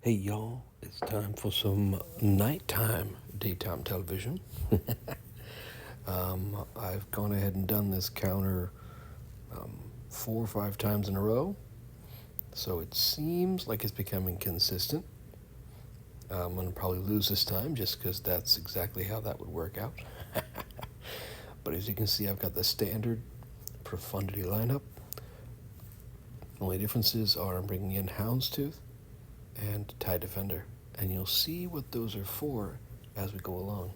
Hey y'all, it's time for some nighttime daytime television. I've gone ahead and done this counter 4 or 5 times in a row, so it seems like it's becoming consistent. I'm going to probably lose this time just because that's exactly how that would work out. But as you can see, I've got the standard Profundity lineup. Only differences are I'm bringing in Houndstooth and Tie Defender, and you'll see what those are for as we go along.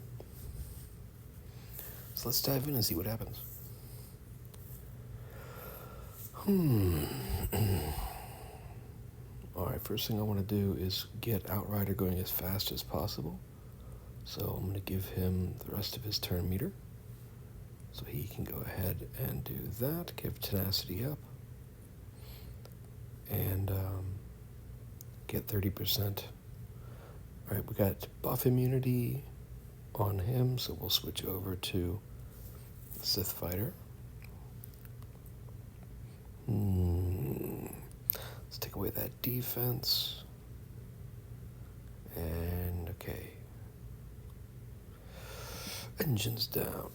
So let's dive in and see what happens. Alright, first thing I want to do is get Outrider going as fast as possible. So I'm going to give him the rest of his turn meter. So he can go ahead and do that, give Tenacity up, and get 30%. Alright, we got buff immunity on him, so we'll switch over to Sith Fighter. Let's take away that defense. And okay. Engines down.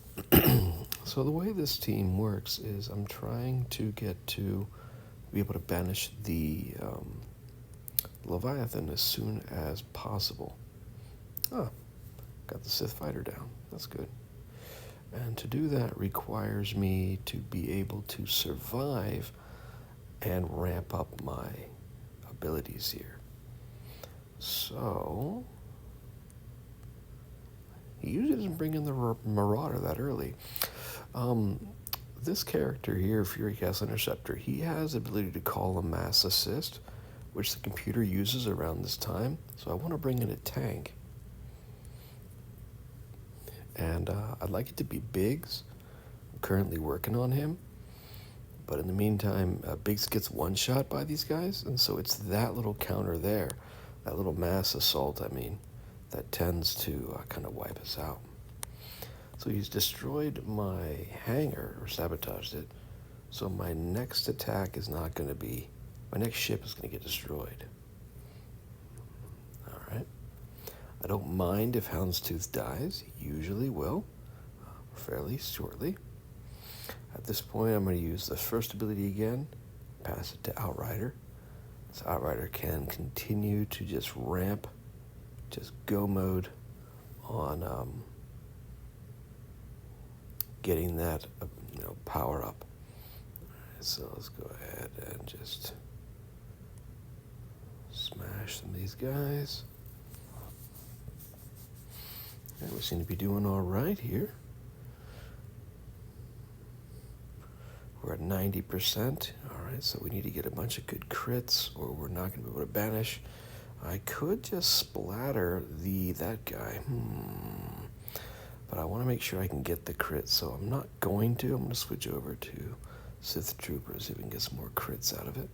So the way this team works is I'm trying to get to be able to banish the Leviathan as soon as possible. Oh, got the Sith Fighter down. That's good. And to do that requires me to be able to survive and ramp up my abilities here. So he usually doesn't bring in the Marauder that early. This character here, Fury Cast Interceptor, he has the ability to call a mass assist, which the computer uses around this time. So I want to bring in a tank. And I'd like it to be Biggs. I'm currently working on him. But in the meantime, Biggs gets one shot by these guys, and so it's that little counter there, that little mass assault, that tends to kind of wipe us out. So he's destroyed my hangar, or sabotaged it, so my next attack is not going to be, my next ship is going to get destroyed. Alright. I don't mind if Houndstooth dies, he usually will, fairly shortly. At this point, I'm going to use the first ability again, pass it to Outrider. So Outrider can continue to just ramp, just go mode on getting that power up. Alright, so let's go ahead and just smash some of these guys. And we seem to be doing all right here. We're at 90%. Alright, so we need to get a bunch of good crits or we're not going to be able to banish. I could just splatter that guy. But I want to make sure I can get the crit, so I'm not going to. I'm going to switch over to Sith Trooper, see if we can get some more crits out of it.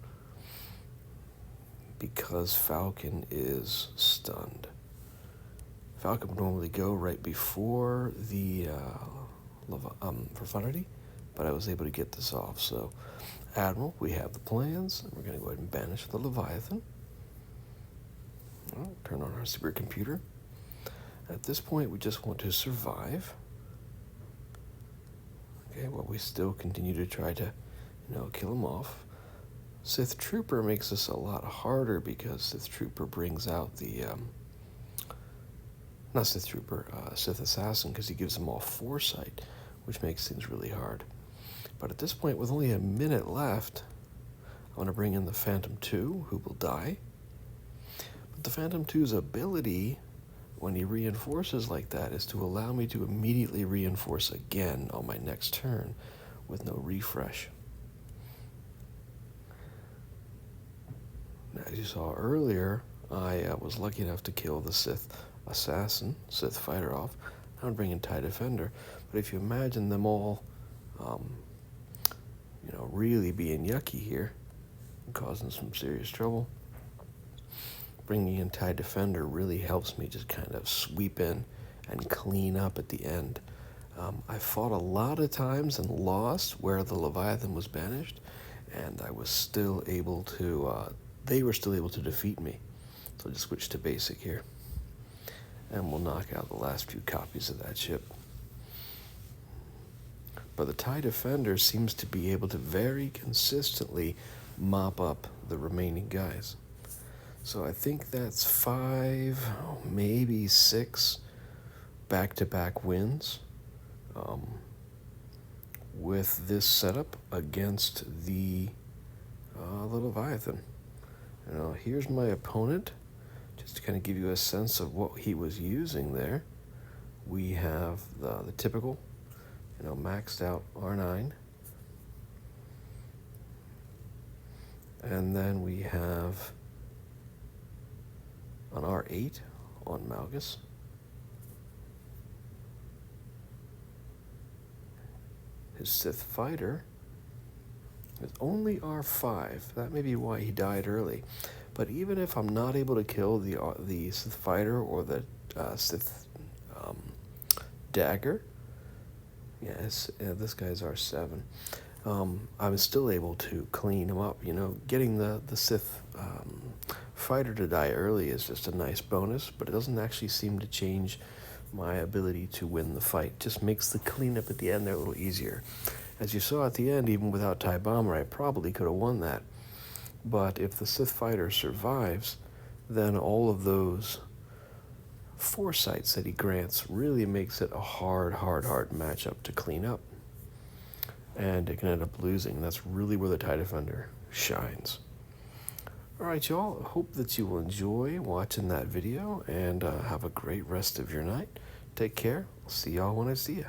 Because Falcon is stunned. Falcon would normally go right before the Profundity, but I was able to get this off. So, Admiral, we have the plans. We're going to go ahead and banish the Leviathan. Turn on our supercomputer. At this point, we just want to survive. Okay, well, we still continue to try to, kill him off. Sith Trooper makes this a lot harder because Sith Trooper brings out the, not Sith Trooper, Sith Assassin, because he gives them all foresight, which makes things really hard. But at this point, with only a minute left, I want to bring in the Phantom 2, who will die. But the Phantom 2's ability, when he reinforces like that, is to allow me to immediately reinforce again on my next turn with no refresh. Now, as you saw earlier, I was lucky enough to kill the Sith Assassin, Sith Fighter off. Now I'm bringing TIE Defender. But if you imagine them all, really being yucky here and causing some serious trouble, bringing in TIE Defender really helps me just kind of sweep in and clean up at the end. I fought a lot of times and lost where the Leviathan was banished, and I was still able to, they were still able to defeat me. So I'll just switch to basic here. And we'll knock out the last few copies of that ship. But the TIE Defender seems to be able to very consistently mop up the remaining guys. So I think that's 5, maybe 6 back-to-back wins with this setup against the Leviathan. Here's my opponent, just to kind of give you a sense of what he was using there. We have the typical, maxed out R9. And then we have an R8 on Malgus. His Sith fighter is only R5. That may be why he died early. But even if I'm not able to kill the Sith fighter or the Sith dagger, yes, this guy's R7. I'm still able to clean him up. Getting the Sith fighter to die early is just a nice bonus, but it doesn't actually seem to change my ability to win the fight. Just makes the cleanup at the end there a little easier. As you saw at the end, even without TIE Bomber, I probably could have won that. But if the Sith fighter survives, then all of those foresights that he grants really makes it a hard matchup to clean up. And it can end up losing. That's really where the TIE Defender shines. All right, y'all. Hope that you will enjoy watching that video and have a great rest of your night. Take care. I'll see y'all when I see you.